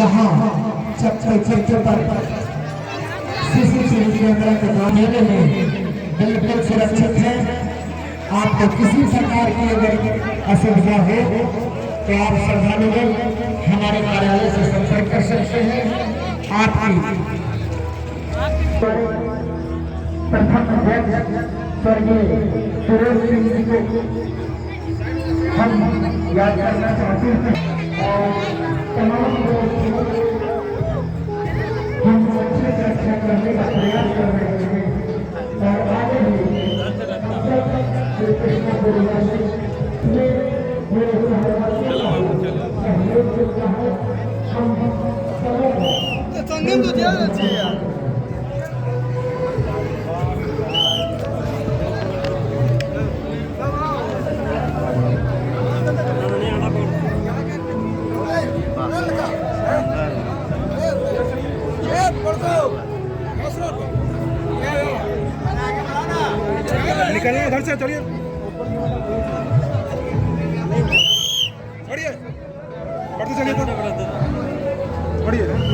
यहाँ चक्कर पर सीसीटीवी कैमरा के मामले में बिल्कुल सुरक्षित है। आपको किसी प्रकार की अगर असुविधा हो तो आप श्रद्धालुगण हमारे कार्यालय से संपर्क कर सकते हैं। आपकी प्रथम अध्यक्ष स्वर्गीय सुरेश सिंह जी को हम याद करना चाहते हैं और तमाम लोग हम अच्छे से अच्छा करने का प्रयास कर रहे हैं और आगे भी श्री कृष्ण गुरुदास मेरे सहयोग करता है। हम संगम तो ज्यादा चाहिए यार। निकलिए घर से, चलिए बढ़िए बढ़ते चलिए तो बढ़िए चलिए